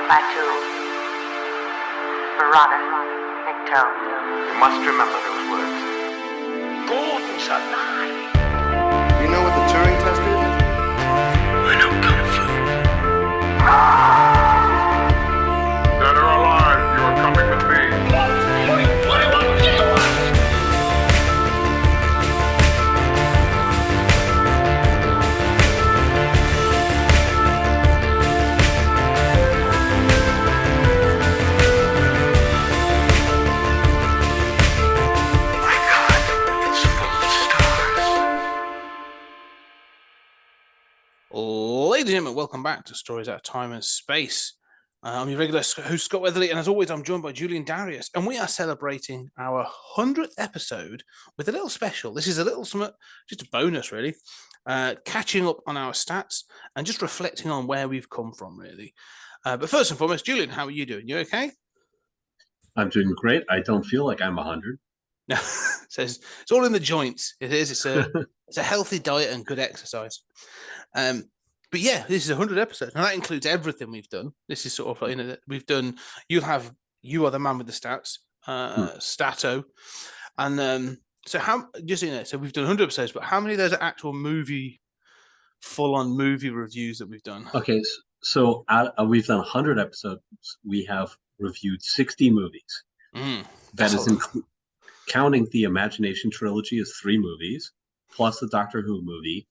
Batu, Barada, Nikto. You must remember those words. Gordon's alive. You know what the Turing test is? I know Kung Fu. Dead or alive, you are coming with me. My God, it's full of stars. Ladies and gentlemen, welcome back to Stories Out of Time and Space. I'm your regular host, Scott Weatherly, and as always, I'm joined by Julian Darius, and we are celebrating our 100th episode with a little special. This is a little something, just a bonus, really, catching up on our stats and just reflecting on where we've come from, really. But first and foremost, Julian, how are you doing? You okay? I'm doing great. I don't feel like I'm 100. No, it's all in the joints. It is. It's a healthy diet and good exercise. But yeah, this is 100 episodes, and that includes everything we've done. This is sort of like, we've done. You are the man with the stats, Stato, and so how just so we've done 100 episodes, but how many of those are actual full-on movie reviews that we've done? Okay, so we've done 100 episodes. We have reviewed 60 movies. That is counting the Imagination trilogy as 3 movies, plus the Doctor Who movie.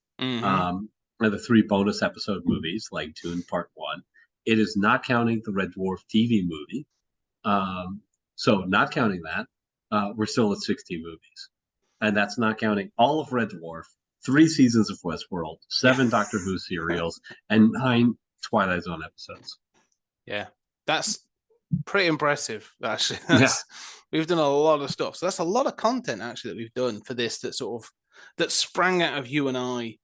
The 3 bonus episode movies, like Dune Part 1. It is not counting the Red Dwarf TV movie. So not counting that, we're still at 60 movies. And that's not counting all of Red Dwarf, 3 seasons of Westworld, 7 Doctor Who serials, and 9 Twilight Zone episodes. Yeah, that's pretty impressive, actually. We've done a lot of stuff. So that's a lot of content, actually, that we've done for this that sprang out of you and I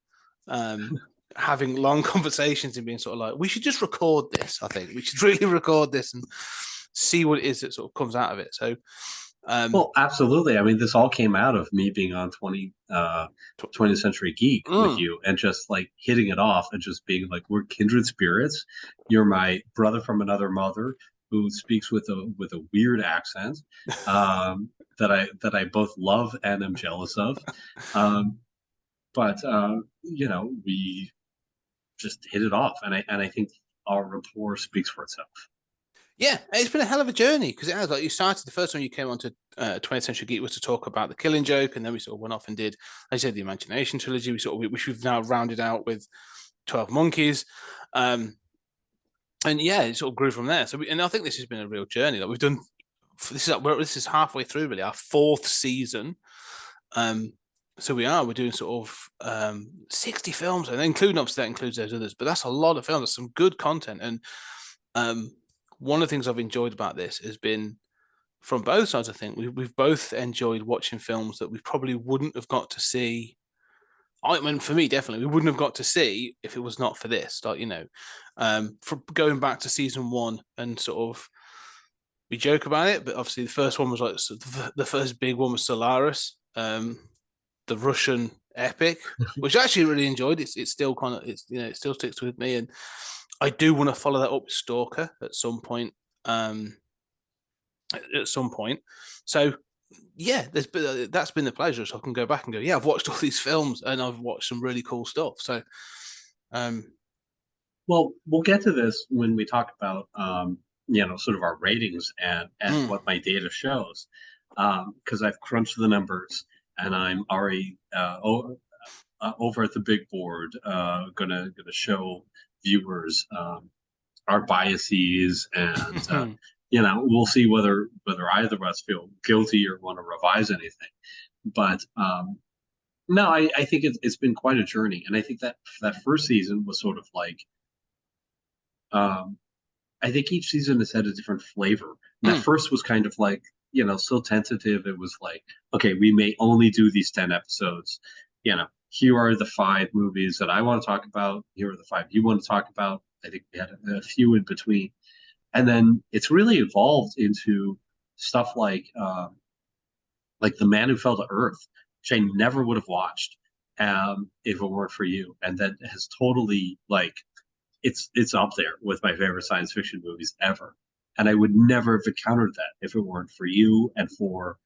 having long conversations and being sort of like, we should just record this. I think we should really record this and see what it is that sort of comes out of it. So well, absolutely. I mean, this all came out of me being on 20th Century Geek with you and just like hitting it off and just being like, we're kindred spirits. You're my brother from another mother who speaks with a weird accent that I both love and am jealous of. But we just hit it off, and I think our rapport speaks for itself. Yeah, it's been a hell of a journey, because it has, like, you started, the first time you came on to 20th Century Geek was to talk about The Killing Joke, and then we sort of went off and did, as I said, the Imagination trilogy, which we've now rounded out with 12 Monkeys. And yeah, it sort of grew from there. So and I think this has been a real journey that we've done. This is halfway through, really, our 4th season. So we're doing sort of 60 films, and including, obviously, that includes those others, but that's a lot of films. That's some good content. And one of the things I've enjoyed about this has been, from both sides, I think, we've both enjoyed watching films that we probably wouldn't have got to see. I mean, for me, definitely, we wouldn't have got to see if it was not for this. Like, from going back to season 1 and sort of, we joke about it, but obviously the first one was like, the first big one was Solaris. The Russian epic, which I actually really enjoyed. It's still kind of, it still sticks with me, and I do want to follow that up with Stalker at some point. So yeah, that's been the pleasure. So I can go back and go, yeah, I've watched all these films and I've watched some really cool stuff. So, well, we'll get to this when we talk about sort of our ratings and what my data shows, because I've crunched the numbers. And I'm already over at the big board, gonna show viewers our biases, and we'll see whether either of us feel guilty or want to revise anything. But no, I think it's been quite a journey, and I think that first season was sort of like, I think each season has had a different flavor. That first was kind of like, so tentative. It was like, okay, we may only do these 10 episodes. Here are the 5 movies that I want to talk about. Here are the 5 you want to talk about. I think we had a few in between. And then it's really evolved into stuff like The Man Who Fell to Earth, which I never would have watched if it weren't for you. And that has totally, like, it's up there with my favorite science fiction movies ever. And I would never have encountered that if it weren't for you and for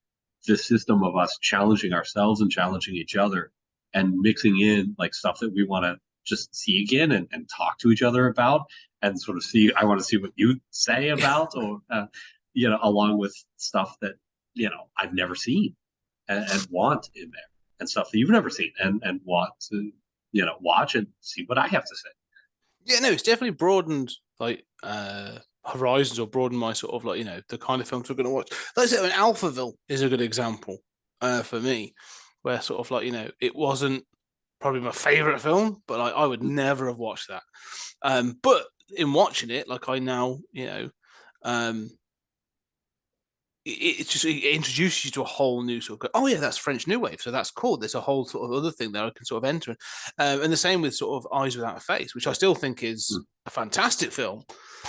the system of us challenging ourselves and challenging each other and mixing in like stuff that we want to just see again and talk to each other about and sort of see. I want to see what you say about, or along with stuff that I've never seen and want in there, and stuff that you've never seen and want to watch and see what I have to say. Yeah, no, it's definitely broadened like horizons, or broadened my sort of like the kind of films we're going to watch. Like I said, Alphaville is a good example for me, where sort of like it wasn't probably my favorite film, but I would never have watched that. But in watching it, like I now it introduces you to a whole new sort of oh yeah, that's French New Wave, so that's cool. There's a whole sort of other thing that I can sort of enter, and the same with sort of Eyes Without a Face, which I still think is a fantastic film,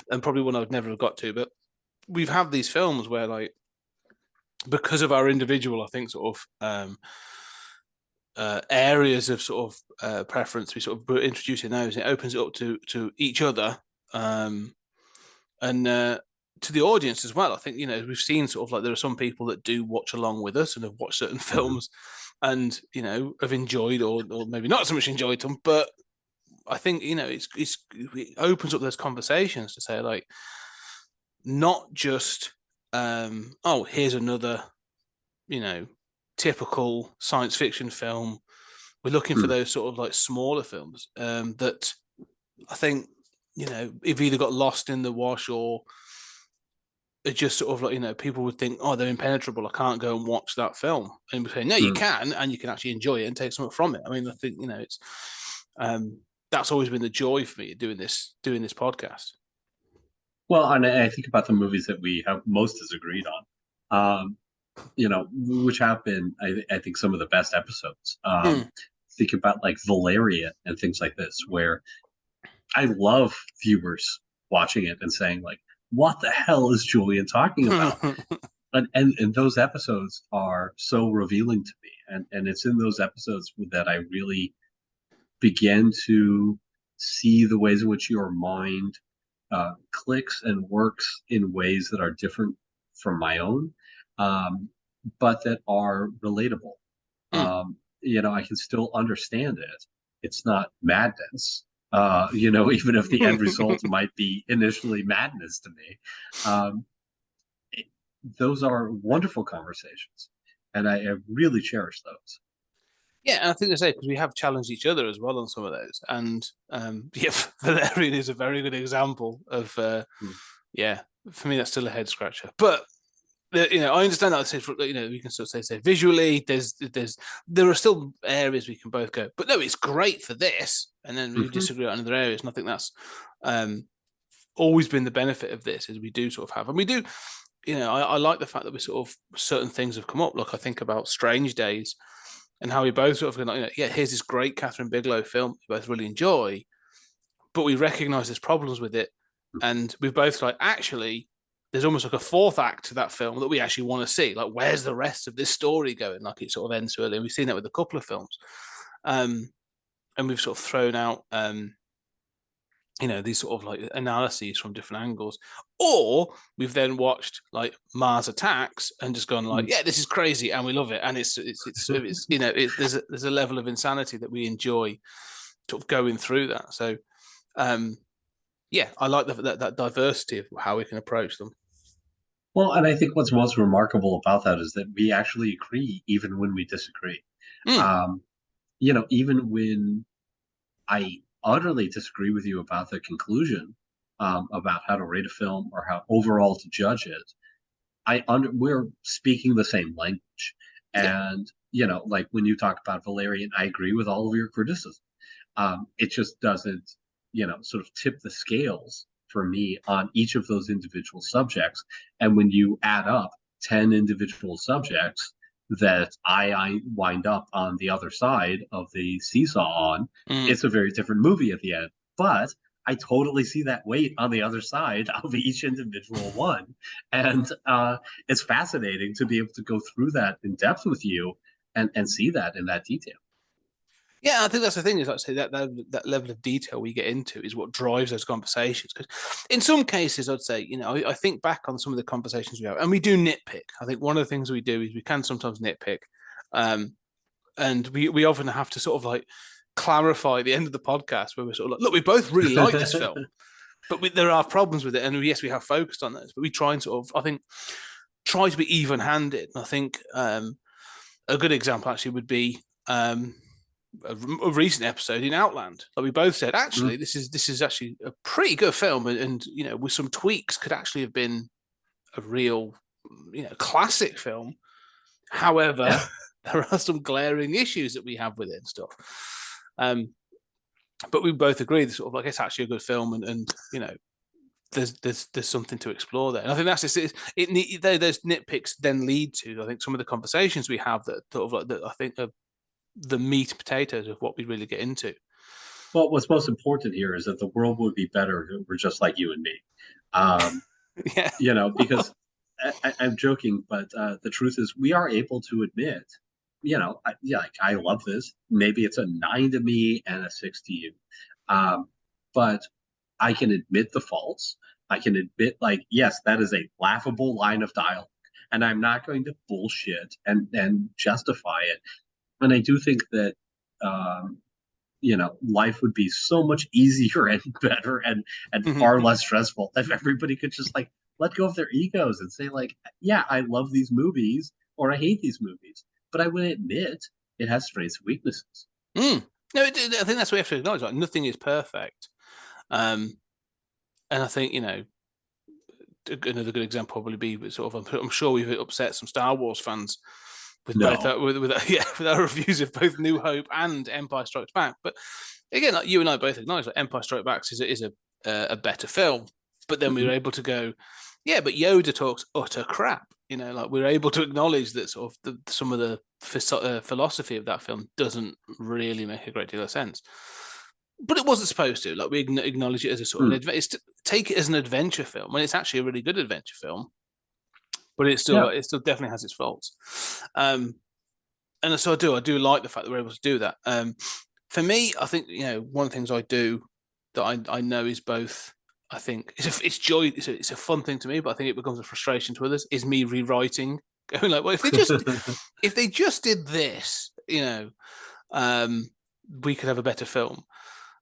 and probably one I would never have got to. But we've had these films where like because of our individual, I think sort of areas of sort of preference, we sort of introduce in those, and it opens it up to each other, and to the audience as well. I think we've seen sort of like there are some people that do watch along with us and have watched certain films, and have enjoyed or maybe not so much enjoyed them. But I think it opens up those conversations to say like not just oh, here's another typical science fiction film. We're looking for those sort of like smaller films that I think have either got lost in the wash, or it just sort of like people would think, oh, they're impenetrable, I can't go and watch that film. And we say, no, you can, and you can actually enjoy it and take something from it. I mean, I think it's that's always been the joy for me doing this podcast. Well, and I think about the movies that we have most disagreed on, which have been, I think, some of the best episodes. Think about like Valeria and things like this, where I love viewers watching it and saying like, what the hell is Julian talking about? and those episodes are so revealing to me. And it's in those episodes that I really begin to see the ways in which your mind clicks and works in ways that are different from my own, but that are relatable. I can still understand it. It's not madness. Even if the end result might be initially madness to me, those are wonderful conversations, and I really cherish those. Yeah, and I think they say because we have challenged each other as well on some of those, and yeah, Valerian is a very good example of yeah. For me, that's still a head scratcher, but. I understand that. We can sort of say visually, there are still areas we can both go, but no, it's great for this, and then we disagree on other areas. And I think that's always been the benefit of this, is we do sort of have, and we do. I like the fact that we sort of certain things have come up. Like I think about Strange Days, and how we both sort of go, yeah, here's this great Catherine Bigelow film we both really enjoy, but we recognise there's problems with it, and we've both like actually. There's almost like a fourth act to that film that we actually want to see. Like, where's the rest of this story going? Like, it sort of ends early. We've seen that with a couple of films. And we've sort of thrown out, these sort of like analyses from different angles. Or we've then watched like Mars Attacks and just gone like, yeah, this is crazy. And we love it. And it's there's a level of insanity that we enjoy sort of going through that. So, yeah, I like that diversity of how we can approach them. Well, and I think what's most remarkable about that is that we actually agree even when we disagree. Even when I utterly disagree with you about the conclusion about how to rate a film or how overall to judge it, we're speaking the same language. And, like when you talk about Valerian, I agree with all of your criticism. It just doesn't, sort of tip the scales for me on each of those individual subjects. And when you add up 10 individual subjects that I wind up on the other side of the seesaw on, it's a very different movie at the end. But I totally see that weight on the other side of each individual one. And it's fascinating to be able to go through that in depth with you and see that in that detail. Yeah, I think that's the thing is, like I say, that level of detail we get into is what drives those conversations. Because in some cases, I'd say, I think back on some of the conversations we have, and we do nitpick. I think one of the things we do is we can sometimes nitpick, and we often have to sort of like clarify at the end of the podcast where we're sort of like, look, we both really like this film, but there are problems with it, and yes, we have focused on those, but we try and sort of, I think, try to be even-handed. And I think a good example actually would be. A recent episode in Outland. Like we both said, actually, this is actually a pretty good film, and with some tweaks, could actually have been a real, classic film. However, there are some glaring issues that we have with it and stuff. But we both agree that sort of like it's actually a good film, and there's something to explore there. And I think that's just those nitpicks then lead to, I think, some of the conversations we have that sort of like that I think are the meat and potatoes of what we really get into. Well, what's most important here is that the world would be better if it were just like you and me. Yeah. Because I'm joking, but the truth is we are able to admit, I love this. Maybe it's a 9 to me and a 6 to you. But I can admit the faults. I can admit, like, yes, that is a laughable line of dialogue, and I'm not going to bullshit and justify it. And I do think that, life would be so much easier and better and far less stressful if everybody could just like let go of their egos and say like, yeah, I love these movies or I hate these movies, but I would admit it has strengths and weaknesses. No, I think that's what we have to acknowledge. Like nothing is perfect, and I think another good example probably be with sort of. I'm sure we've upset some Star Wars fans with both with our reviews of both New Hope and Empire Strikes Back. But again, like you and I both acknowledge that Empire Strikes Back is a better film. But then we were able to go, yeah, but Yoda talks utter crap. Like we're able to acknowledge that sort of some of the philosophy of that film doesn't really make a great deal of sense. But it wasn't supposed to. Like we acknowledge it as a sort of take it as an adventure film when it's actually a really good adventure film. But it still definitely has its faults, and so I do like the fact that we're able to do that. For me, I think one of the things I do that I know is both. I think it's joy. It's a fun thing to me, but I think it becomes a frustration to others. Is me rewriting, going like, well, if they just did this, we could have a better film.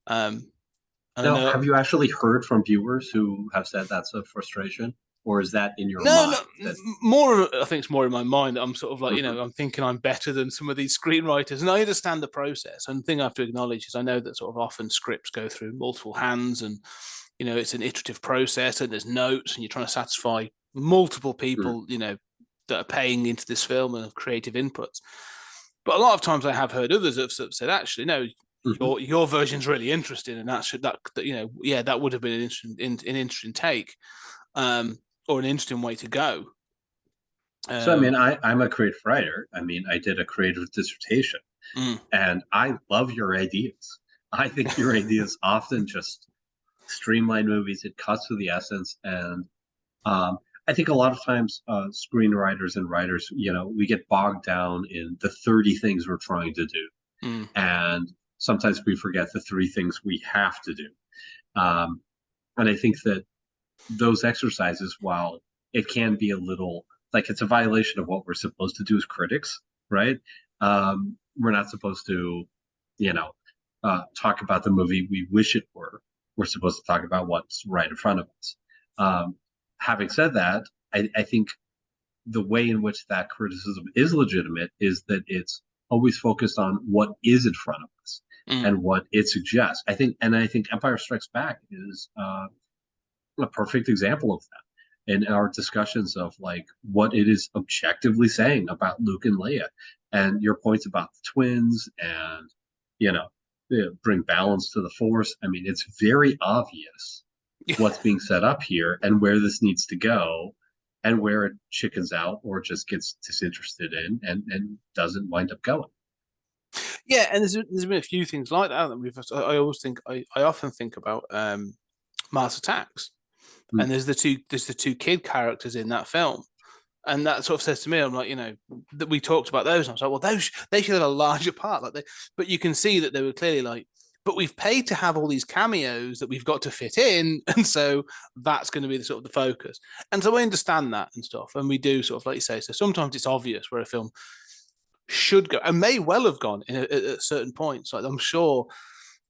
Have you actually heard from viewers who have said that's a frustration? Or is that in your mind? No, more. I think it's more in my mind. I'm sort of like, I'm thinking I'm better than some of these screenwriters, and I understand the process. And the thing I have to acknowledge is I know that sort of often scripts go through multiple hands, and it's an iterative process, and there's notes, and you're trying to satisfy multiple people, that are paying into this film and have creative inputs. But a lot of times I have heard others have said, actually, no, your version's really interesting, and that would have been an interesting take. Or an interesting way to go. So, I mean, I'm a creative writer. I mean, I did a creative dissertation, and I love your ideas. I think your ideas often just streamline movies. It cuts to the essence. And I think a lot of times screenwriters and writers, we get bogged down in the 30 things we're trying to do. And sometimes we forget the 3 things we have to do. And I think that those exercises, while it can be a little like it's a violation of what we're supposed to do as critics, right? We're not supposed to, talk about the movie we wish it were. We're supposed to talk about what's right in front of us. Having said that, I think the way in which that criticism is legitimate is that it's always focused on what is in front of us and what it suggests. I think Empire Strikes Back is a perfect example of that in our discussions of like what it is objectively saying about Luke and Leia, and your points about the twins and bring balance to the Force. I mean, it's very obvious what's being set up here and where this needs to go, and where it chickens out or just gets disinterested in and doesn't wind up going. Yeah, and there's been a few things like that. I often think about Mars Attacks. And there's the two kid characters in that film And that sort of says to me, I'm like, that we talked about those. And I was like, well, they should have a larger part. But you can see that they were clearly like, but we've paid to have all these cameos that we've got to fit in, and so that's going to be the sort of the focus. And so I understand that and stuff, and we do sort of like you say. So sometimes it's obvious where a film should go and may well have gone at certain points. Like I'm sure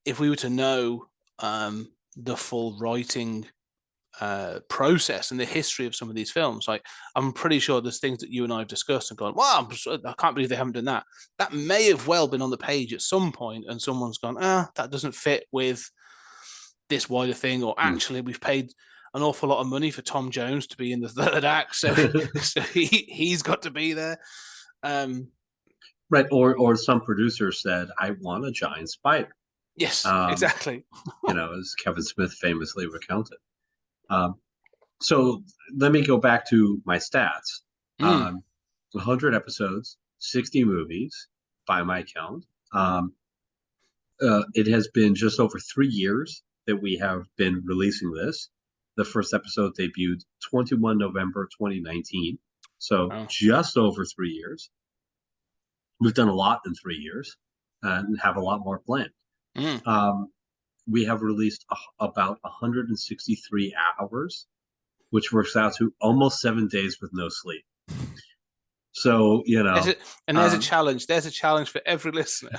if we were to know the full writing process and the history of some of these films, like I'm pretty sure there's things that you and I have discussed and gone, wow, I can't believe they haven't done that. That may have well been on the page at some point, and someone's gone, that doesn't fit with this wider thing, or actually we've paid an awful lot of money for Tom Jones to be in the third act, so he's got to be there. Right, or some producer said, I want a giant spider. Yes, exactly. As Kevin Smith famously recounted. So let me go back to my stats. 100 episodes, 60 movies by my count. It has been just over 3 years that we have been releasing this. The first episode debuted 21 November 2019. So just over 3 years. We've done a lot in 3 years and have a lot more planned. We have released about 163 hours, which works out to almost 7 days with no sleep. So, there's a challenge. There's a challenge for every listener.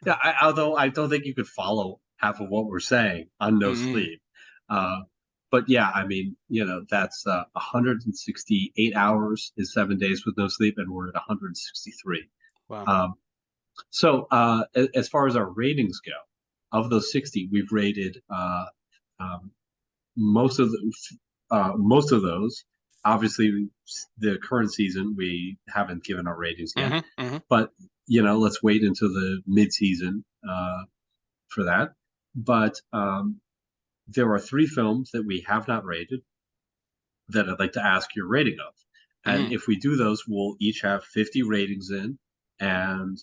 Yeah, although I don't think you could follow half of what we're saying on no sleep. But yeah, I mean, that's 168 hours is 7 days with no sleep, and we're at 163. Wow. So as far as our ratings go, of those 60, we've rated most of those. Obviously, the current season we haven't given our ratings yet, but let's wait until the mid-season for that. But there are 3 films that we have not rated that I'd like to ask your rating of, and if we do those, we'll each have 50 ratings in, and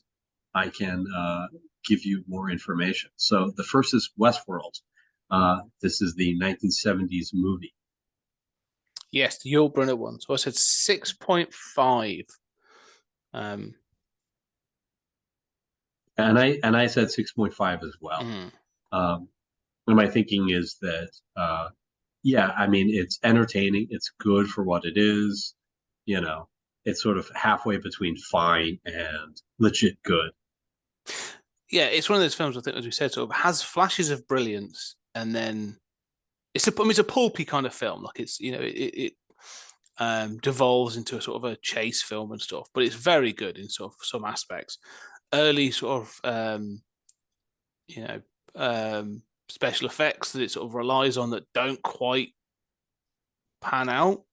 I can give you more information. So the first is Westworld. This is the 1970s movie. Yes, the Yul Brynner one. So I said 6.5. And I said 6.5 as well. And my thinking is that, I mean, it's entertaining. It's good for what it is. It's sort of halfway between fine and legit good. Yeah, it's one of those films, I think, as we said, sort of has flashes of brilliance, and then it's a pulpy kind of film. Like it devolves into a sort of a chase film and stuff, but it's very good in sort of some aspects. Early sort of special effects that it sort of relies on that don't quite pan out.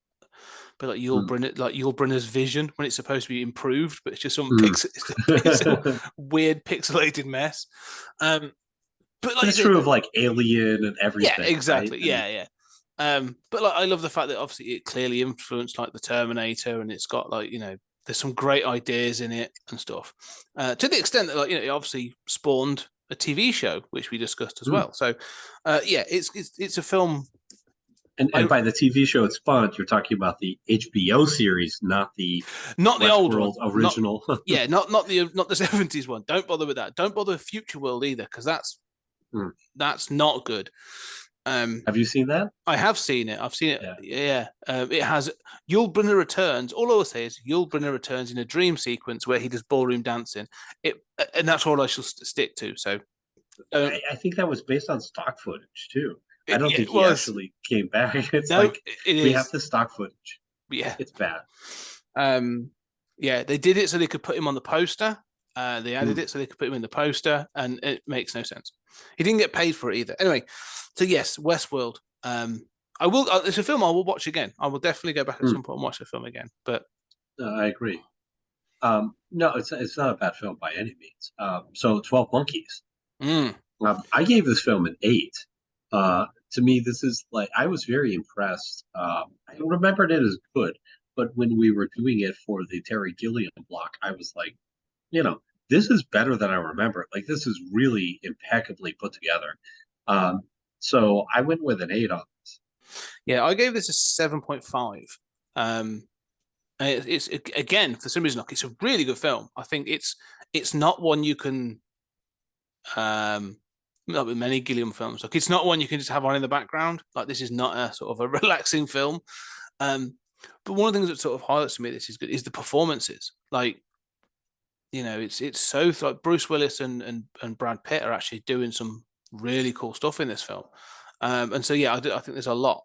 But like Yul Brynner's vision when it's supposed to be improved, but it's just some it's a weird pixelated mess. But like, it's true of like Alien and everything. Yeah, exactly. Right? But like I love the fact that obviously it clearly influenced like the Terminator, and it's got like there's some great ideas in it and stuff. To the extent that like it obviously spawned a TV show, which we discussed as well. So it's a film. And by the TV show it spawned, you're talking about the HBO series, not the old one, original. Not the 70s one. Don't bother with that. Don't bother with Future World either, because that's not good. Have you seen that? I have seen it. I've seen it. Yeah. It has Yul Brynner returns. All I will say is Yul Brynner returns in a dream sequence where he does ballroom dancing. And that's all I shall stick to. So I think that was based on stock footage too. I don't think he actually came back. It's we have the stock footage. Yeah, it's bad. They did it so they could put him on the poster. They added it so they could put him in the poster, and it makes no sense. He didn't get paid for it either. Anyway, so yes, Westworld. I will. It's a film I will watch again. I will definitely go back at some point and watch the film again. But I agree. No, it's not a bad film by any means. So 12 Monkeys. I gave this film an 8. To me, this is like, I was very impressed. I remembered it as good, but when we were doing it for the Terry Gilliam block, I was like, this is better than I remember. Like, this is really impeccably put together. So I went with an 8 on this. Yeah, I gave this a 7.5. And it's again, for some reason, like, it's a really good film. I think it's not one you can not with many Gilliam films. Like, it's not one you can just have on in the background. Like, this is not a sort of a relaxing film. But one of the things that sort of highlights to me this is good is the performances. Like, it's so like Bruce Willis and Brad Pitt are actually doing some really cool stuff in this film. And so yeah, I think there's a lot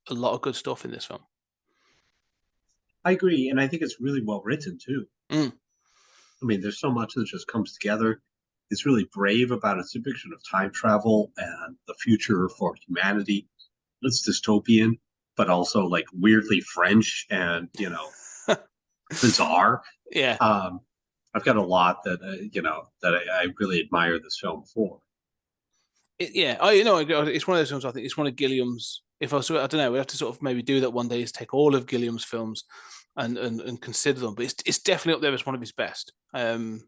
of good stuff in this film. I agree, and I think it's really well written too. Mm. I mean, there's so much that just comes together. It's really brave about its depiction of time travel and the future for humanity. It's dystopian, but also like weirdly French and bizarre. Yeah. I've got a lot that that I really admire this film for. It's one of those films. I think it's one of Gilliam's. If I was, I don't know, we have to sort of maybe do that one day. Is take all of Gilliam's films and consider them. But it's definitely up there as one of his best. It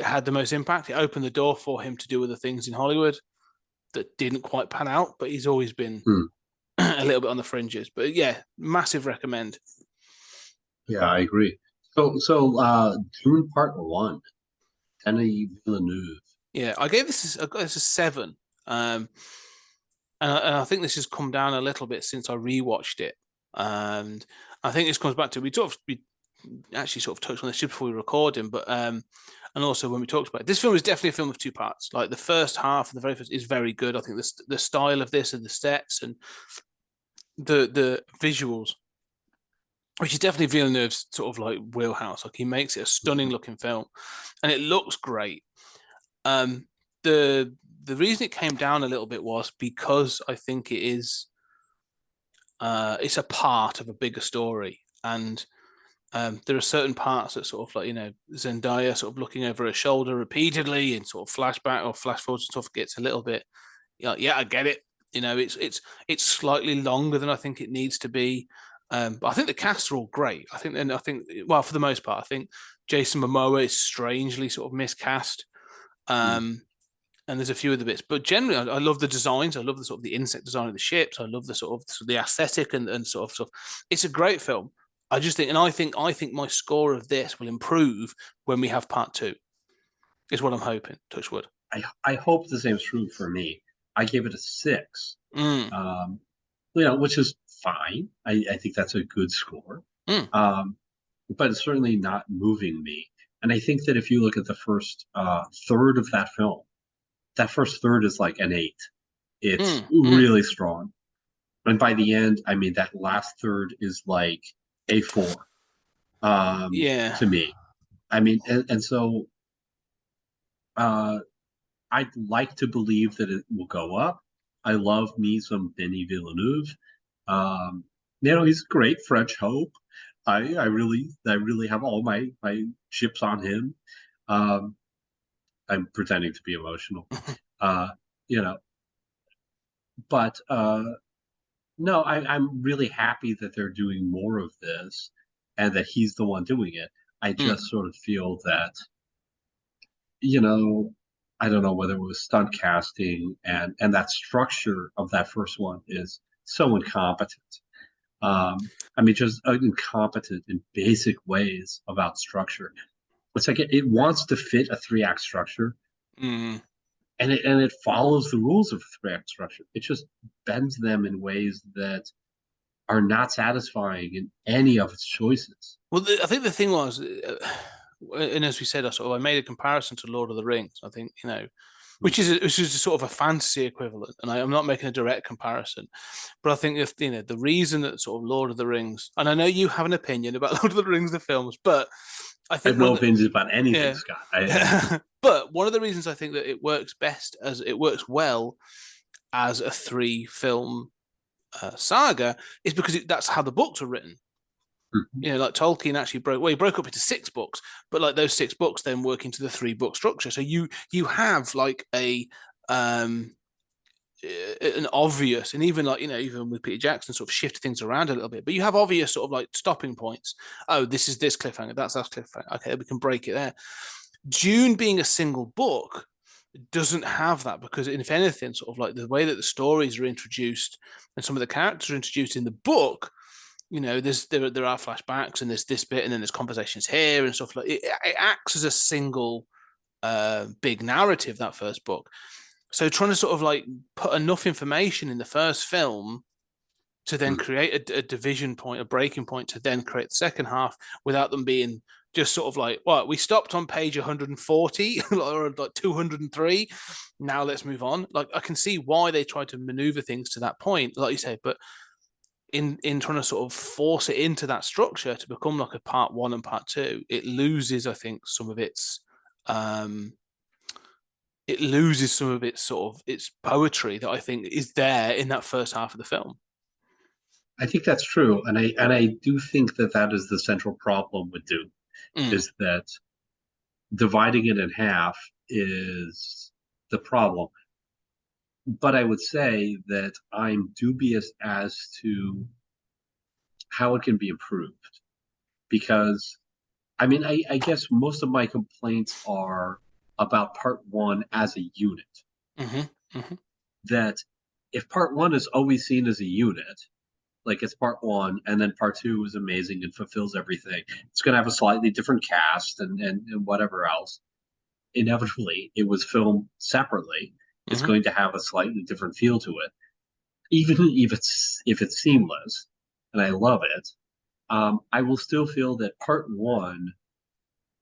had the most impact. It opened the door for him to do other things in Hollywood that didn't quite pan out. But he's always been a little bit on the fringes. But yeah, massive recommend. Yeah, I agree. So Dune Part 1, Denis Villeneuve. Yeah, I gave this a 7. And I think this has come down a little bit since I rewatched it. And I think this comes back to we actually sort of touched on this just before we recorded, but and also when we talked about it, this film is definitely a film of two parts. Like, the first half, the very first, is very good. I think the style of this and the sets and the visuals, which is definitely Villeneuve's sort of like wheelhouse. Like, he makes it a stunning looking film, and it looks great. The reason it came down a little bit was because I think it is it's a part of a bigger story, and there are certain parts that sort of like Zendaya sort of looking over her shoulder repeatedly and sort of flashback or flash forward stuff gets a little bit I get it. It's slightly longer than I think it needs to be. But I think the cast are all great. I think well, for the most part, I think Jason Momoa is strangely sort of miscast. And there's a few of the bits, but generally, I love the designs. I love the sort of the insect design of the ships. I love the sort of the aesthetic and sort of stuff. It's a great film. I just think, and I think my score of this will improve when we have part 2. Is what I'm hoping. Touch wood. I hope the same is true for me. I gave it a 6. Which is fine. I think that's a good score. But it's certainly not moving me. And I think that if you look at the first third of that film, that first third is like an 8. It's really strong. And by the end, I mean, that last third is like a 4 to me. I mean, and so I'd like to believe that it will go up. I love me some Denis Villeneuve. He's a great French hope. I really have all my chips on him. I'm pretending to be emotional, but no, I'm really happy that they're doing more of this and that he's the one doing it. I just sort of feel that, I don't know whether it was stunt casting and that structure of that first one is so incompetent. Just incompetent in basic ways about structure. It's like it wants to fit a 3-act structure, and it follows the rules of a 3-act structure. It just bends them in ways that are not satisfying in any of its choices. Well, I think the thing was, and as we said, I made a comparison to Lord of the Rings. I think which is a sort of a fantasy equivalent, and I'm not making a direct comparison, but I think if the reason that sort of Lord of the Rings, and I know you have an opinion about Lord of the Rings, the films, but I think I have no opinions about anything, Scott. But one of the reasons I think that it works well as a 3-film saga is because that's how the books are written. Like Tolkien actually broke up into 6 books, but like those 6 books then work into the 3-book structure. So you have like an obvious, and even like even with Peter Jackson sort of shift things around a little bit, but you have obvious sort of like stopping points. Oh, this is this cliffhanger, that's cliffhanger. Okay, we can break it there. Dune being a single book doesn't have that, because if anything, sort of like the way that the stories are introduced and some of the characters are introduced in the book there are flashbacks and there's this bit and then there's conversations here and stuff like it. It acts as a single big narrative, that first book. So trying to sort of like put enough information in the first film to then create a division point, a breaking point to then create the second half without them being just sort of like, well, we stopped on page 140 or like 203. Now let's move on. Like I can see why they tried to maneuver things to that point, like you say, but in trying to sort of force it into that structure to become like a part one and part two, it loses, I think, some of its sort of its poetry that I think is there in that first half of the film. I think that's true, and I do think that is the central problem with Dune, is that dividing it in half is the problem. But I would say that I'm dubious as to how it can be improved, because I mean I guess most of my complaints are about part one as a unit. That if part one is always seen as a unit, like it's part one, and then part two is amazing and fulfills everything, it's going to have a slightly different cast and whatever else. Inevitably, it was filmed separately. It's going to have a slightly different feel to it, even if it's seamless. And I love it. I will still feel that part one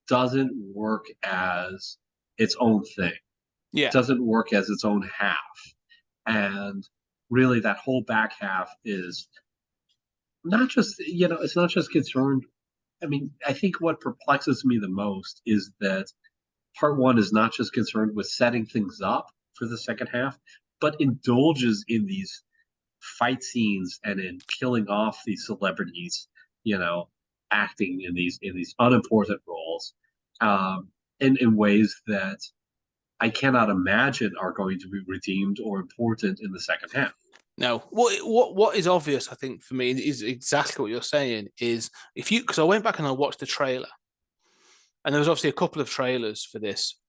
doesn't work as its own thing. Yeah, it doesn't work as its own half, and really, that whole back half is not just, it's not just concerned. I mean, I think what perplexes me the most is that part one is not just concerned with setting things up for the second half, but indulges in these fight scenes and in killing off these celebrities, acting in these unimportant roles, in ways that I cannot imagine are going to be redeemed or important in the second half. No, what is obvious, I think, for me is exactly what you're saying. Is because I went back and I watched the trailer, and there was obviously a couple of trailers for this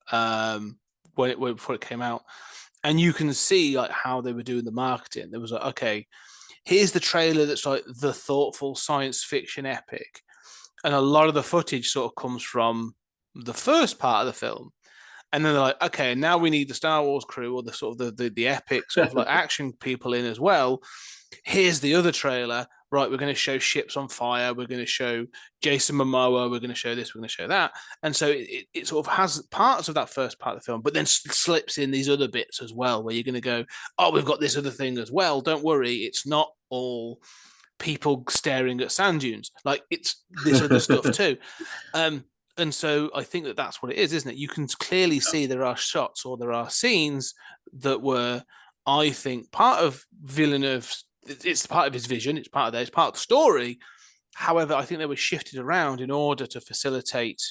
before it came out, and you can see like how they were doing the marketing. There was like, okay, here's the trailer that's like the thoughtful science fiction epic, and a lot of the footage sort of comes from the first part of the film. And then they're like, okay, now we need the Star Wars crew or the sort of the epic sort of like action people in as well. Here's the other trailer. Right, we're going to show ships on fire. We're going to show Jason Momoa. We're going to show this. We're going to show that. And so it sort of has parts of that first part of the film, but then slips in these other bits as well, where you're going to go, oh, we've got this other thing as well. Don't worry, it's not all people staring at sand dunes. Like it's this other stuff too. And so I think that's what it is, isn't it? You can clearly see there are shots or there are scenes that were, I think, part of Villeneuve's. It's part of his vision. It's part of it's part of the story. However, I think they were shifted around in order to facilitate.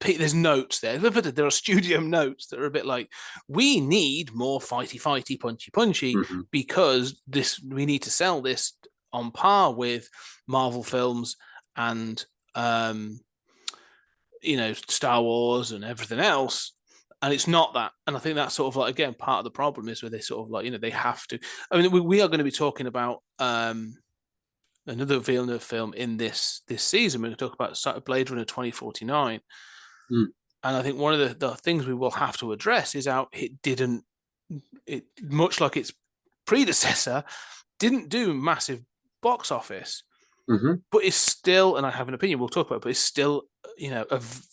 There's notes there. There are studio notes that are a bit like, we need more fighty, punchy, because we need to sell this on par with Marvel films and Star Wars and everything else, and it's not that. And I think that's sort of like, again, part of the problem is where they sort of like, they have to. I mean, we are going to be talking about another Villeneuve film in this season. We're going to talk about Blade Runner 2049, and I think one of the things we will have to address is how it much like its predecessor didn't do massive box office. But it's still, and I have an opinion we'll talk about, but it's still,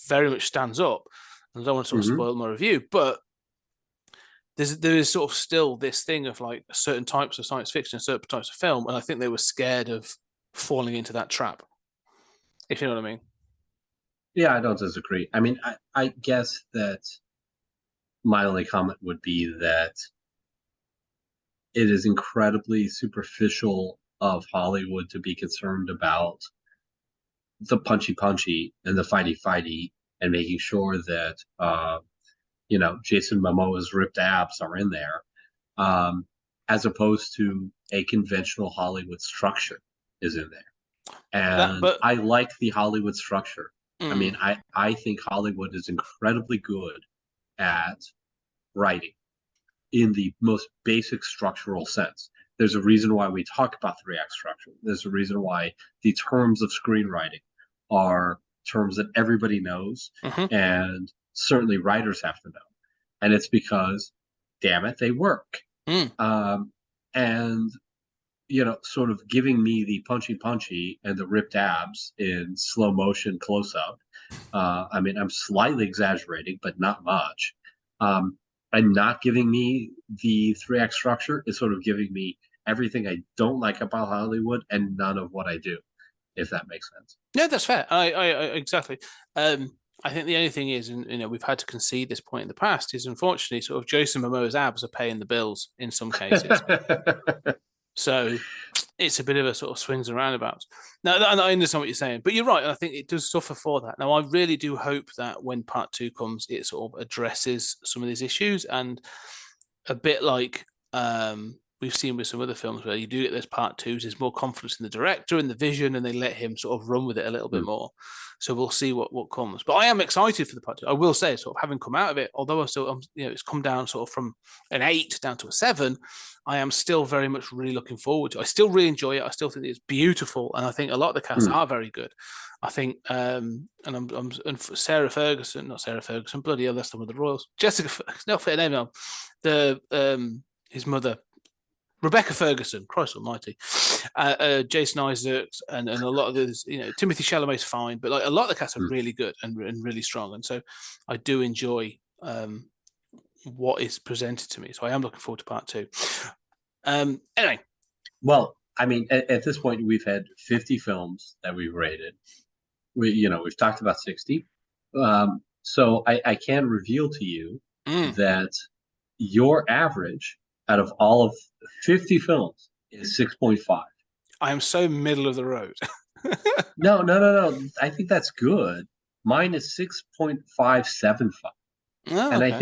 very much stands up. And I don't want to sort of spoil my review, but there is sort of still this thing of like certain types of science fiction, certain types of film, and I think they were scared of falling into that trap, if you know what I mean. Yeah, I don't disagree. I mean, I guess that my only comment would be that it is incredibly superficial of Hollywood to be concerned about the punchy and the fighty and making sure that Jason Momoa's ripped abs are in there, as opposed to a conventional Hollywood structure is in there. And I like the Hollywood structure. I mean, I think Hollywood is incredibly good at writing in the most basic structural sense. There's a reason why we talk about the act structure. There's a reason why the terms of screenwriting are terms that everybody knows, and certainly writers have to know. And it's because, damn it, they work. And sort of giving me the punchy and the ripped abs in slow motion close up. I mean, I'm slightly exaggerating, but not much. And not giving me the 3-act structure is sort of giving me everything I don't like about Hollywood and none of what I do, if that makes sense. No, that's fair. I exactly. I think the only thing is, and we've had to concede this point in the past, is unfortunately sort of Jason Momoa's abs are paying the bills in some cases. So it's a bit of a sort of swings and roundabouts. Now, I understand what you're saying, but you're right. And I think it does suffer for that. Now, I really do hope that when part 2 comes, it sort of addresses some of these issues, and a bit like we've seen with some other films where you do get those part 2s, there's more confidence in the director and the vision, and they let him sort of run with it a little bit more. So we'll see what comes. But I am excited for the part 2. I will say, sort of having come out of it, although it's come down sort of from an 8 down to a 7, I am still very much really looking forward to it. I still really enjoy it. I still think it's beautiful, and I think a lot of the cast are very good. I think, and Sarah Ferguson, not Sarah Ferguson, bloody hell, that's the one of the Royals. Jessica, not fair name now. His mother, Rebecca Ferguson, Christ Almighty, Jason Isaacs, and a lot of this, Timothy Chalamet's fine, but like a lot of the cast are really good and really strong, and so I do enjoy what is presented to me. So I am looking forward to part 2. Anyway, well, I mean, at this point, we've had 50 films that we've rated. We've talked about 60. So I can reveal to you that your average out of all of 50 films is 6.5. I am so middle of the road. No. I think that's good. Mine is 6.575. Oh, and okay.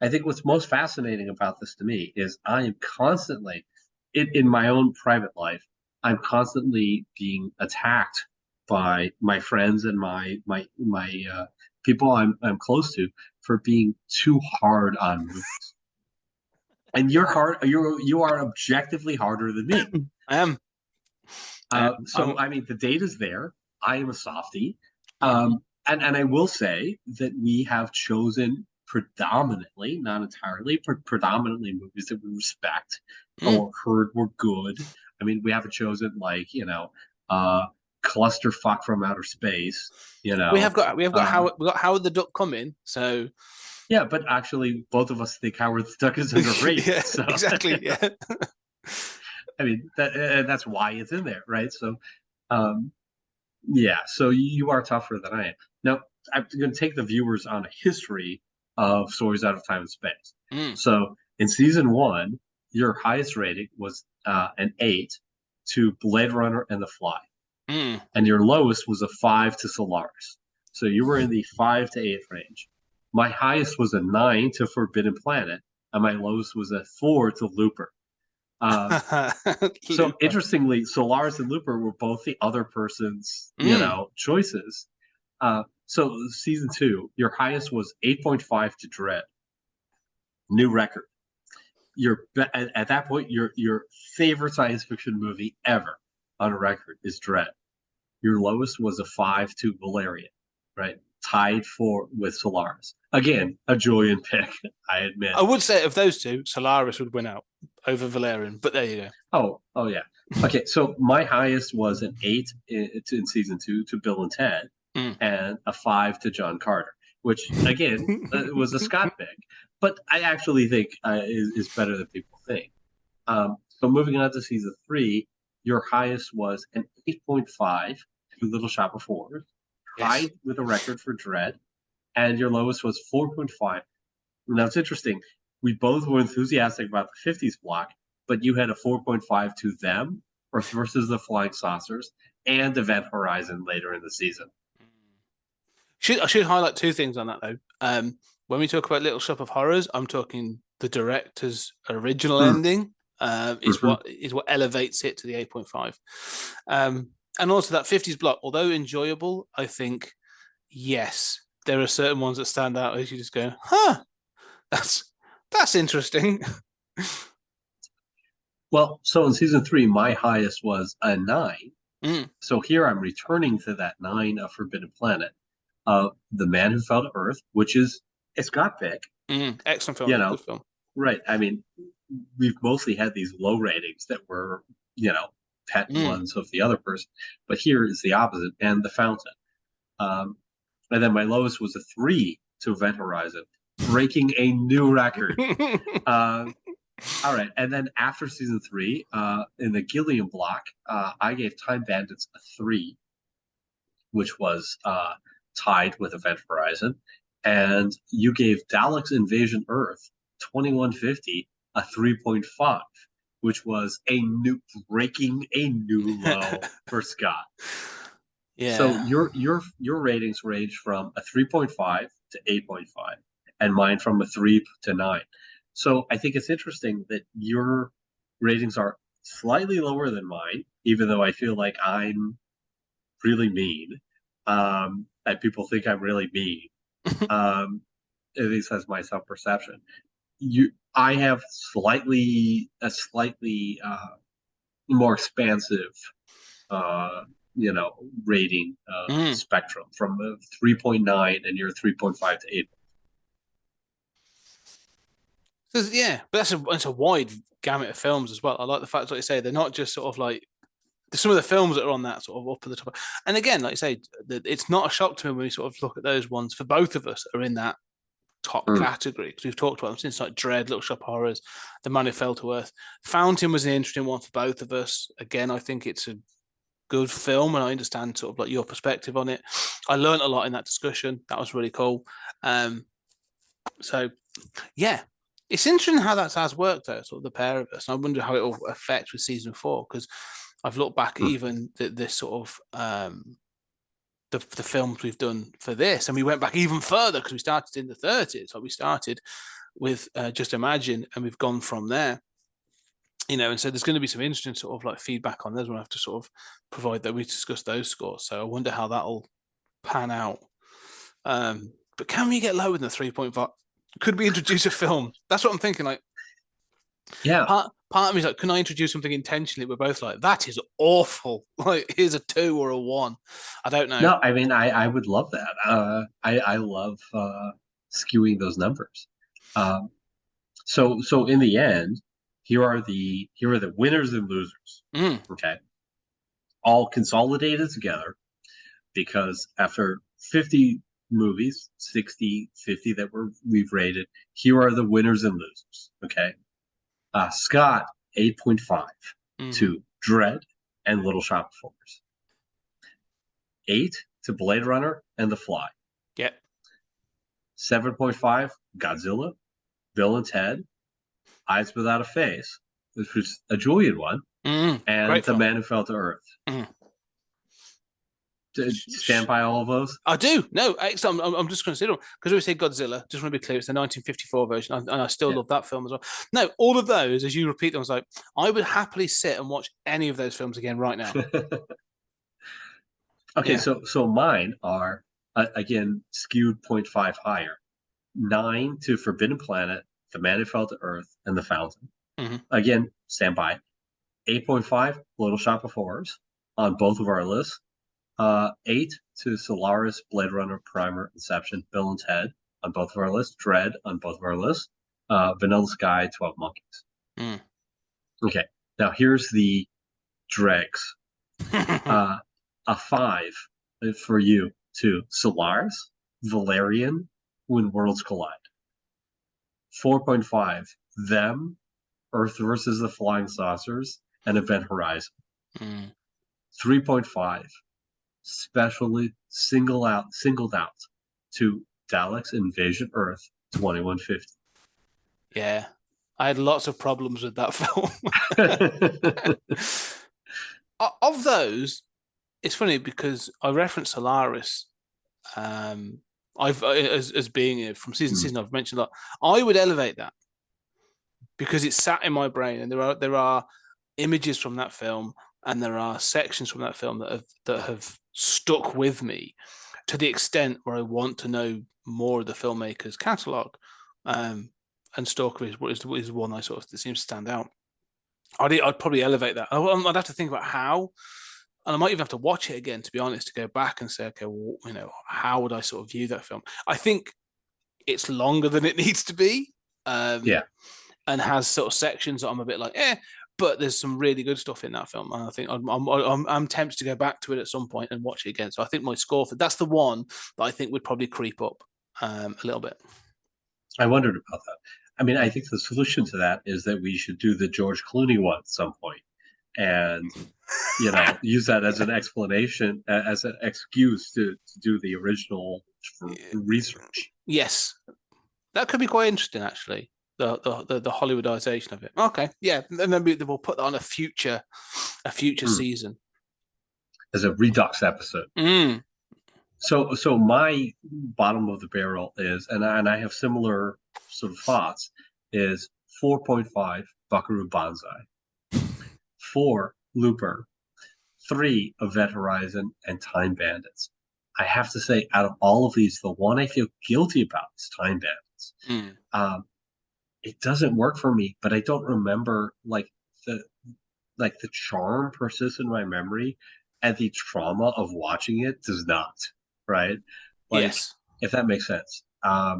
I think what's most fascinating about this to me is I am constantly, in my own private life, I'm constantly being attacked by my friends and my people I'm close to for being too hard on movies. And you're hard. You are objectively harder than me. I am. I mean, the data's there. I am a softie, and I will say that we have chosen predominantly, not entirely, but predominantly movies that we respect or heard were good. I mean, we haven't chosen like clusterfuck from outer space. We have got Howard the Duck coming. So yeah, but actually, both of us think Howard the Duck is underrated. Yeah, so. exactly. Yeah. I mean, that's why it's in there, right? So, yeah. So you are tougher than I am. Now, I'm going to take the viewers on a history of Stories Out of Time and Space. So, in season 1, your highest rating was an 8 to Blade Runner and The Fly, and your lowest was a 5 to Solaris. So you were in the 5 to 8 range. My highest was a 9 to Forbidden Planet, and my lowest was a 4 to Looper. So interestingly, Solaris and Looper were both the other person's, choices. So season 2, your highest was 8.5 to Dread. New record. At that point, your favorite science fiction movie ever on a record is Dread. Your lowest was a 5 to Valerian, right? Tied with Solaris. Again, a Julian pick, I admit. I would say of those two, Solaris would win out over Valerian, but there you go. Oh yeah. Okay, so my highest was an 8 in season 2 to Bill and Ted, and a 5 to John Carter, which again was a Scott pick, but I actually think is better than people think. So moving on to season 3, your highest was an 8.5 to Little Shop of Horrors, tied with a record for Dread, and your lowest was 4.5. Now it's interesting. We both were enthusiastic about the 50s block, but you had a 4.5 to Them, Earth versus the Flying Saucers, and Event Horizon later in the season. I should highlight 2 things on that though. When we talk about Little Shop of Horrors, I'm talking the director's original ending is what elevates it to the 8.5. And also that 50s block, although enjoyable, I think, yes, there are certain ones that stand out as you just go, that's interesting. Well, so in season 3, my highest was a 9. Mm. So here I'm returning to that 9 of Forbidden Planet. The Man Who Fell to Earth, which is it's got Vic. Excellent film. You know, Good film. right. I mean, we've mostly had these low ratings that were, pet ones of the other person, but here is the opposite. And The Fountain. And then my lowest was a 3 to Event Horizon, breaking a new record. All right, and then after season 3, in the Gilliam block, I gave Time Bandits a 3, which was tied with Event Horizon, and you gave Dalek's Invasion Earth 2150 a 3.5, which was breaking a new low for Scott. Yeah. So your ratings range from a 3.5 to 8.5, and mine from a 3 to 9. So I think it's interesting that your ratings are slightly lower than mine, even though I feel like I'm really mean. And people think I'm really mean. At least that's my self-perception. I have a slightly more expansive, rating spectrum from a 3.9, and you're 3.5 to 8. Yeah, but it's a wide gamut of films as well. I like the fact, like you say, they're not just sort of like some of the films that are on that sort of up at the top. And again, like you say, it's not a shock to me when we sort of look at those ones. For both of us, are in that top category because we've talked about them since, like Dread, Little Shop of Horrors, The Man Who Fell to Earth. Fountain was an interesting one for both of us. Again, I think it's a good film, and I understand sort of like your perspective on it. I learned a lot in that discussion. That was really cool. So yeah, it's interesting how that has worked out, sort of the pair of us. And I wonder how it will affect with season 4, because I've looked back even this sort of the films we've done for this, and we went back even further because we started in the 30s. Like we started with Just Imagine, and we've gone from there. And so there's going to be some interesting sort of like feedback on those. We'll have to sort of provide that we discuss those scores. So I wonder how that'll pan out. But can we get lower than 3.5? Could we introduce a film? That's what I'm thinking. Like, Yeah. Part of me is like, can I introduce something intentionally? We're both like, that is awful. Like, here's a 2 or a 1. I don't know. No, I mean, I would love that. I love skewing those numbers. So in the end, here are the winners and losers. Okay, all consolidated together, because after 50 movies, 60, 50 that we've rated, here are the winners and losers. Okay, Scott 8.5 to Dread and Little Shop of Horrors. 8 to Blade Runner and The Fly. Yeah. 7.5 Godzilla, Bill and Ted, Eyes Without a Face, which was a Julian one, and The Man Who Fell to Earth. Stand by all of those? I do. No, I'm just going to say them because we say Godzilla. Just want to be clear, it's the 1954 version, and I still love that film as well. No, all of those, as you repeat them, I was like, I would happily sit and watch any of those films again right now. Okay, so mine are again skewed 0.5 higher. 9 to Forbidden Planet, The Man Who Fell to Earth, and The Fountain. Again, stand by. 8.5 Little Shop of Horrors on both of our lists. 8 to Solaris, Blade Runner, Primer, Inception, Bill and Ted on both of our lists. Dread on both of our lists. Vanilla Sky, 12 Monkeys. Okay, now here's the dregs. A 5 for you to Solaris, Valerian, When Worlds Collide. 4.5 Them, Earth versus the Flying Saucers, and Event Horizon. 3.5 specially singled out to Dalek's Invasion Earth 2150. Yeah, I had lots of problems with that film. Of those, it's funny because I referenced Solaris. As being from season to season, I've mentioned a lot. I would elevate that because it's sat in my brain, and there are images from that film, and there are sections from that film that have stuck with me to the extent where I want to know more of the filmmaker's catalogue. And Stalker is one I sort of that seems to stand out. I'd probably elevate that. I'd have to think about how, and I might even have to watch it again, to be honest, to go back and say, okay, well, how would I sort of view that film? I think it's longer than it needs to be, Yeah. and has sort of sections that I'm a bit like, but there's some really good stuff in that film, and I think I'm tempted to go back to it at some point and watch it again. So I think my score for that's the one that I think would probably creep up a little bit. I wondered about that. I mean, I think the solution to that is that we should do the George Clooney one at some point, and use that as an explanation, as an excuse to do the original for research. Yes, that could be quite interesting, actually. The Hollywoodization of it. Okay, yeah, and maybe we'll put that on a future season as a Redux episode. So my bottom of the barrel is, and I have similar sort of thoughts, is 4.5 Buckaroo Banzai, 4 Looper, 3 Event Horizon, and Time Bandits. I have to say, out of all of these, the one I feel guilty about is Time Bandits. It doesn't work for me, but I don't remember the charm persists in my memory, and the trauma of watching it does not. Right? Yes. If that makes sense. I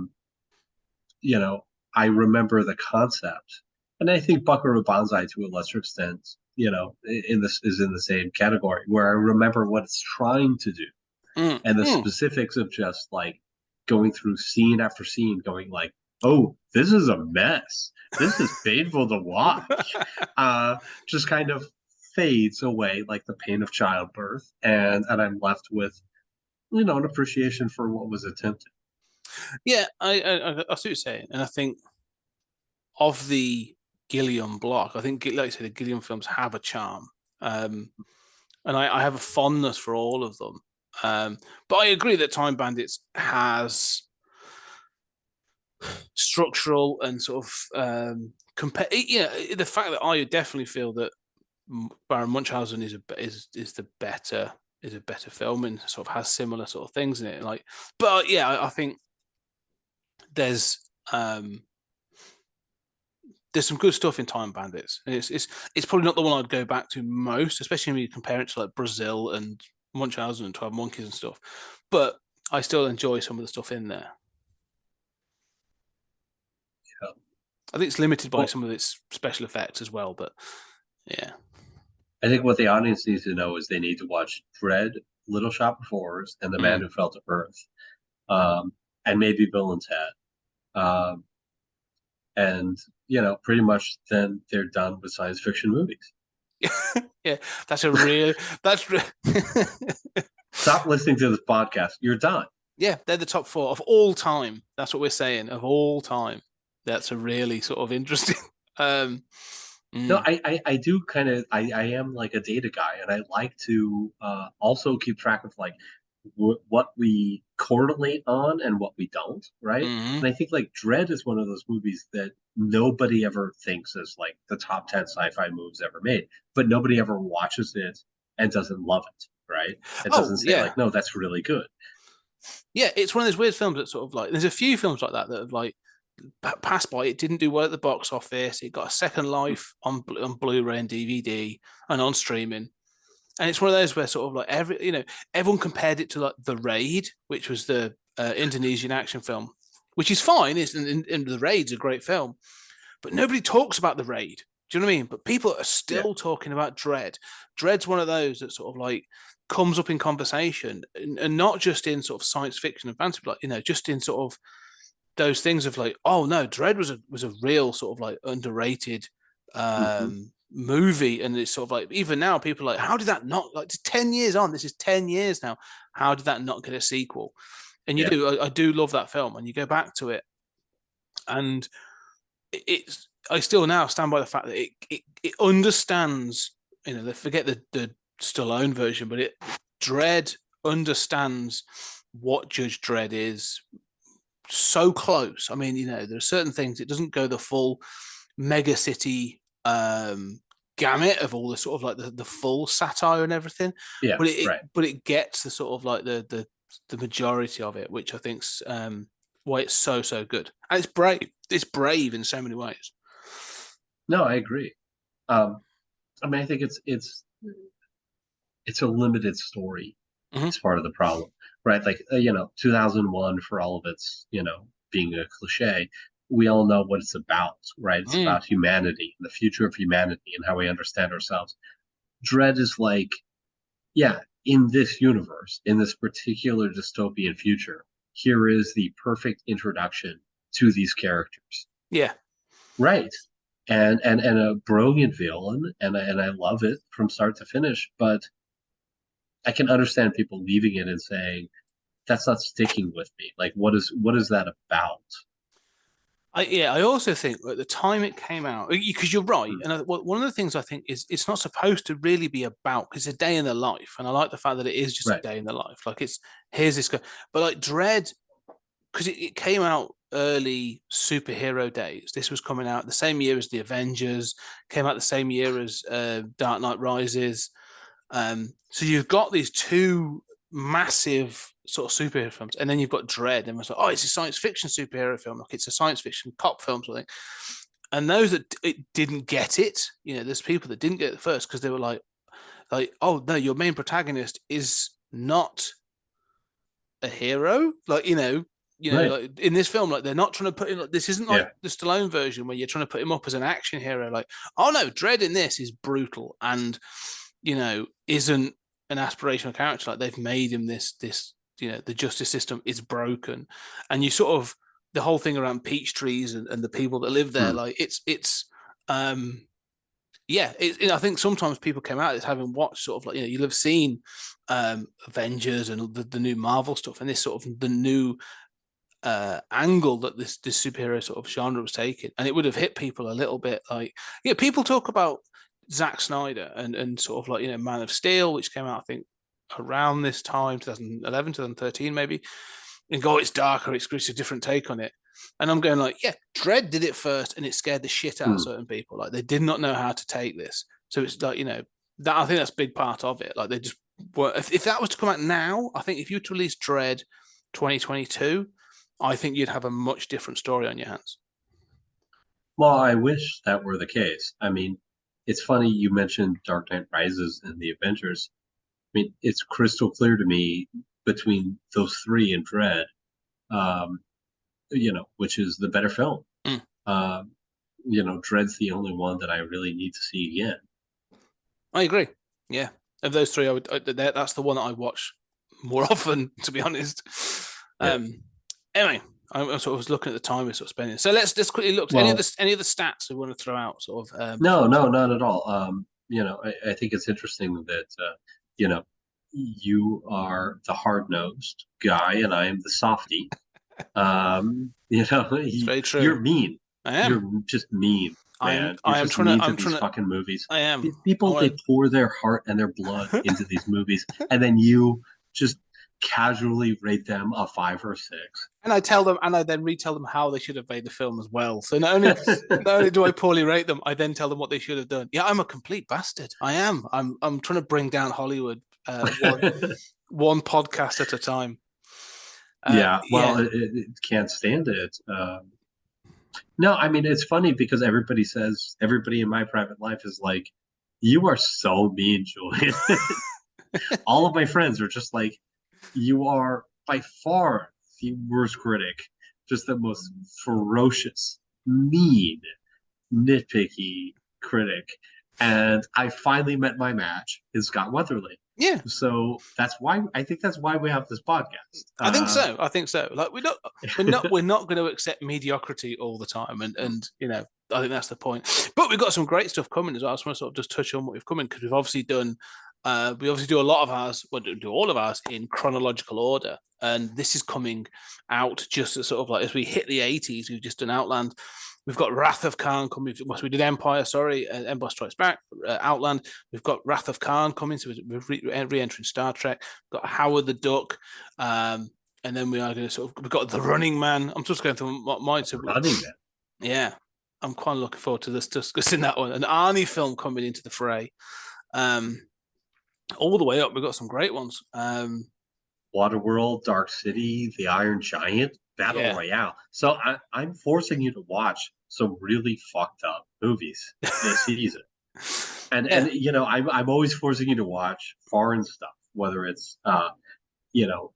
remember the concept, and I think Buckaroo Banzai to a lesser extent, in the same category, where I remember what it's trying to do, and the specifics of just like going through scene after scene, going like, oh, this is a mess. This is painful to watch. Just kind of fades away like the pain of childbirth, and I'm left with an appreciation for what was attempted. Yeah, I see what you're saying, and I think of the Gilliam block, I think, like I said, the Gilliam films have a charm, and I have a fondness for all of them. But I agree that Time Bandits has structural and sort of the fact that I definitely feel that Baron Munchausen is the better. Is a better film and sort of has similar sort of things in it. But yeah, I think there's some good stuff in Time Bandits. And it's probably not the one I'd go back to most, especially when you compare it to like Brazil and Munchausen and 12 Monkeys and stuff. But I still enjoy some of the stuff in there. Yeah. I think it's limited by some of its special effects as well, but yeah. I think what the audience needs to know is they need to watch Dread, Little Shop of Horrors, and The Man Who Fell to Earth, and maybe Bill and Ted, and pretty much then they're done with science fiction movies. Yeah, that's Stop listening to this podcast. You're done. Yeah, they're the top 4 of all time. That's what we're saying, of all time. That's a really sort of interesting. No, I do kind of, I am like a data guy, and I like to also keep track of like what we correlate on and what we don't, right? And I think like Dread is one of those movies that nobody ever thinks is like the top 10 sci-fi movies ever made, but nobody ever watches it and doesn't love it, right? It doesn't say like, no, that's really good. Yeah, it's one of those weird films that sort of like, there's a few films like that have like passed by. It didn't do well at the box office. It got a second life on Blu-ray and DVD and on streaming. And it's one of those where sort of like everyone compared it to like The Raid, which was the Indonesian action film, which is fine. And The Raid's a great film, but nobody talks about The Raid. Do you know what I mean? But people are still talking about Dread. Dread's one of those that sort of like comes up in conversation, and not just in sort of science fiction and fantasy, but just in sort of those things of like, oh no, Dread was a real sort of like underrated movie, and it's sort of like even now people are like, how did that not, like 10 years on, this is 10 years now, how did that not get a sequel? And I do love that film, and you go back to it, and I still now stand by the fact that it understands, they forget the Stallone version, but Dredd understands what Judge Dredd is so close. I mean, there are certain things, it doesn't go the full mega city gamut of all the sort of like the full satire and everything. Yeah, but it gets the sort of like the majority of it, which I think's why it's so good. And it's brave. It's brave in so many ways. No, I agree. I mean, I think it's a limited story. It's part of the problem, right? Like 2001, for all of its being a cliche, we all know what it's about, right? It's about humanity, the future of humanity, and how we understand ourselves. Dread is like, yeah, in this universe, in this particular dystopian future, here is the perfect introduction to these characters. Yeah. Right. And a brilliant villain, and I love it from start to finish, but I can understand people leaving it and saying that's not sticking with me. Like, what is that about? I also think at the time it came out, because you're right, Mm. and one of the things I think is it's not supposed to really be about, because it's a day in the life, and I like the fact that it is just a Right. day in the life. Like here's this guy, but like Dread, because it came out early superhero days. This was coming out the same year as the Avengers, came out the same year as Dark Knight Rises. So you've got these two massive sort of superhero films, and then you've got Dread, and it's like, oh, it's a science fiction superhero film, like it's a science fiction cop film, sort of thing. And those that it didn't get it, there's people that didn't get it first because they were like, oh no, your main protagonist is not a hero, like Right. like in this film, like they're not trying to put in. Like, this isn't like the Stallone version where you're trying to put him up as an action hero. Like, oh no, Dredd in this is brutal and isn't an aspirational character. Like they've made him this the justice system is broken, and you sort of the whole thing around peach trees and the people that live there. Like I think sometimes people came out of this having watched sort of like you'll have seen Avengers and the new Marvel stuff, and this sort of the new angle that this superhero sort of genre was taking, and it would have hit people a little bit. Like people talk about Zack Snyder and sort of like Man of Steel, which came out I think around this time, 2011, 2013 maybe, and go, it's darker, it's a different take on it. And I'm going like, yeah, Dredd did it first, and it scared the shit out of certain people. Like they did not know how to take this. So it's like that I think that's a big part of it. Like they just were. If that was to come out now, I think if you were to release Dredd 2022, I think you'd have a much different story on your hands. Well, I wish that were the case. I mean, it's funny you mentioned Dark Knight Rises and the Avengers. I mean, it's crystal clear to me between those three and Dredd, which is the better film. Dredd's the only one that I really need to see again. I agree. Yeah, of those three, that's the one that I watch more often, to be honest. Anyway, I sort of was looking at the time we're sort of spending. So let's just quickly look. Any of the stats we want to throw out, sort of. No, not at all. I think it's interesting that you are the hard-nosed guy and I am the softy. It's very true. You're mean. I am. You're just mean. Man. I'm trying to. these fucking movies. I am. These people, they pour their heart and their blood into these movies, and then you just casually rate them a 5 or 6. And I tell them, and I then retell them how they should have made the film as well. So not only do I poorly rate them, I then tell them what they should have done. Yeah, I'm a complete bastard. I am. I'm trying to bring down Hollywood one podcast at a time. It can't stand it. No, I mean, it's funny because everybody in my private life is like, you are so mean, Julian. All of my friends are just like, you are by far the worst critic, just the most ferocious, mean, nitpicky critic. And I finally met my match in Scott Weatherly. Yeah. So I think that's why we have this podcast. I think so. Like we're not going to accept mediocrity all the time, and I think that's the point. But we've got some great stuff coming as well. I just want to sort of just touch on what we've coming because we've obviously done. We obviously do a lot of ours, do all of ours in chronological order, and this is coming out just as sort of like as we hit the 80s. We've just done Outland. We've got Wrath of Khan coming. We did Empire, Empire Strikes Back, Outland. We've got Wrath of Khan coming, so we're re-entering Star Trek. We've got Howard the Duck, and then we are going to we've got The Running Man. I'm just going through mine. So Running Man. Yeah, I'm quite looking forward to this discussing that one. An Arnie film coming into the fray. All the way up, we've got some great ones. Waterworld, Dark City, The Iron Giant, Battle Royale. So I'm forcing you to watch some really fucked up movies this season. And Yeah. and you know, I'm always forcing you to watch foreign stuff, whether it's you know,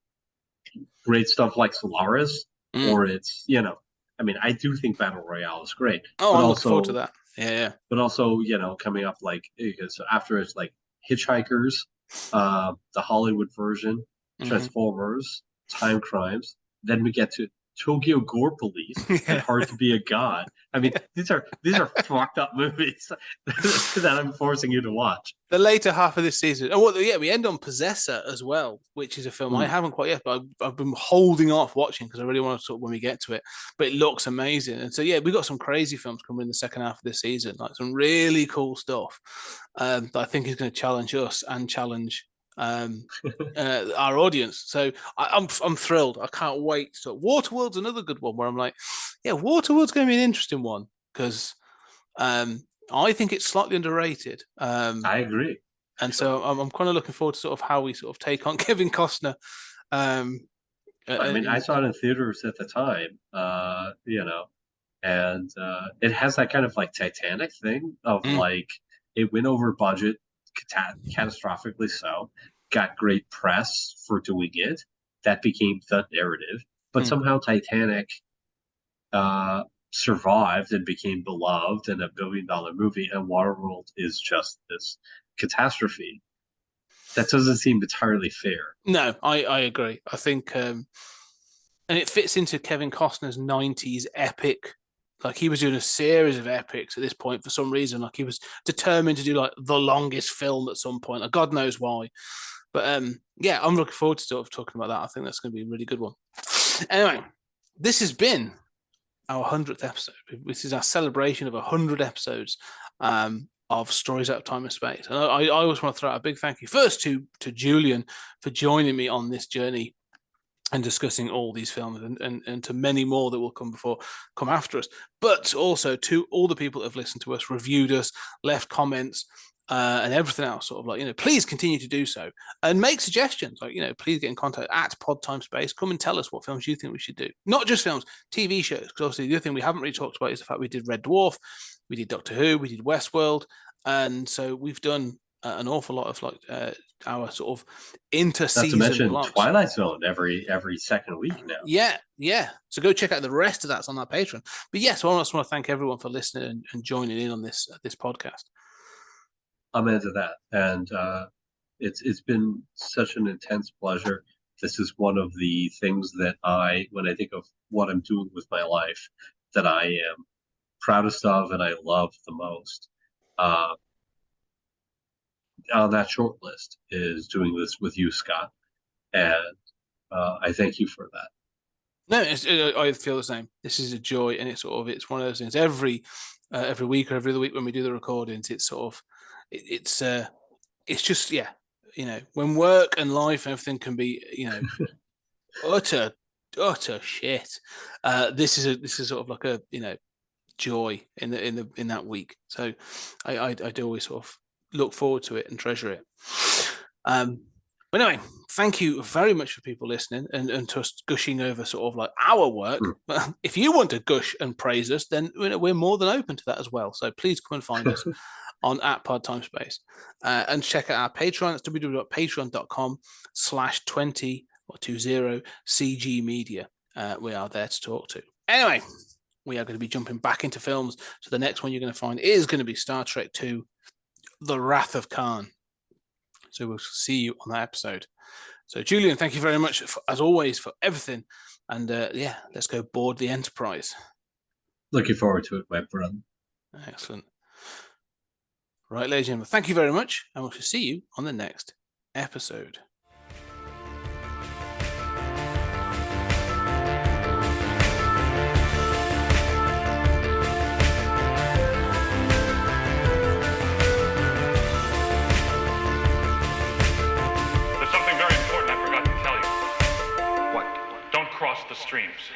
great stuff like Solaris, or it's, you know, I mean, I do think Battle Royale is great, Oh, but I'm looking forward to also that. Yeah. you know, coming up like, because after it's like Hitchhikers, the Hollywood version, Transformers, Time Crimes, then we get to Tokyo Gore Police and Hard to Be a God. I mean, these are fucked up movies that I'm forcing you to watch. The later half of this season. Oh, well, yeah, we end on Possessor as well, which is a film I haven't quite yet, but I've been holding off watching because I really want to talk when we get to it. But it looks amazing. And so, yeah, we've got some crazy films coming in the second half of this season, like some really cool stuff that I think is going to challenge us and challenge our audience. So I'm thrilled. I can't wait. So Waterworld's another good one where I'm like, yeah, Waterworld's going to be an interesting one because I think it's slightly underrated. I agree. And so I'm kind of looking forward to sort of how we sort of take on Kevin Costner. I mean, I saw it in theaters at the time, you know, and it has that kind of like Titanic thing of like it went over budget, catastrophically so, got great press for doing it. That became the narrative, but somehow Titanic survived and became beloved and $1 billion movie, and Waterworld is just this catastrophe. That doesn't seem entirely fair. No, I agree. I think, and it fits into Kevin Costner's 90s epic. Like he was doing a series of epics at this point for some reason. Like he was determined to do like the longest film at some point. Like God knows why. But yeah, I'm looking forward to sort of talking about that. I think that's going to be a really good one. Anyway, this has been our 100th episode. This is our celebration of 100 episodes of Stories Out of Time and Space. And I always want to throw out a big thank you first to Julian for joining me on this journey and discussing all these films, and to many more that will come after us, but also to all the people that have listened to us, reviewed us, left comments, and everything else. Sort of like, you know, please continue to do so and make suggestions. Like, you know, please get in contact at Pod Time Space. Come and tell us what films you think we should do. Not just films, TV shows. Because obviously the other thing we haven't really talked about is the fact we did Red Dwarf, we did Doctor Who, we did Westworld, and so we've done an awful lot of like our sort of inter-season Not to mention blocks. Twilight Zone every second week now. Yeah. So go check out the rest of that's on our Patreon. But yes, I just want to thank everyone for listening and joining in on this podcast. I'm into that, and it's been such an intense pleasure. This is one of the things that when I think of what I'm doing with my life, that I am proudest of and I love the most. On that short list is doing this with you, Scott, and I thank you for that. No, I feel the same. This is a joy, and it's one of those things. Every week or every other week when we do the recordings, it's sort of it's just, yeah, you know, when work and life and everything can be, you know, utter shit. This is sort of like a, you know, joy in that week. So I do always sort of look forward to it and treasure it. But anyway, thank you very much for people listening and to us gushing over sort of like our work. But if you want to gush and praise us, then we're more than open to that as well. So please come and find us on at Pod Time Space and check out our Patreon. It's www.patreon.com/20 CG Media. We are there to talk to. Anyway, we are going to be jumping back into films. So the next one you're going to find is going to be Star Trek II, The Wrath of Khan. So we'll see you on that episode. So Julian, thank you very much as always for everything. And yeah, let's go board the Enterprise. Looking forward to it, my brother. Excellent. Right, ladies and gentlemen, thank you very much. And we'll see you on the next episode. There's something very important I forgot to tell you. What? Don't cross the streams.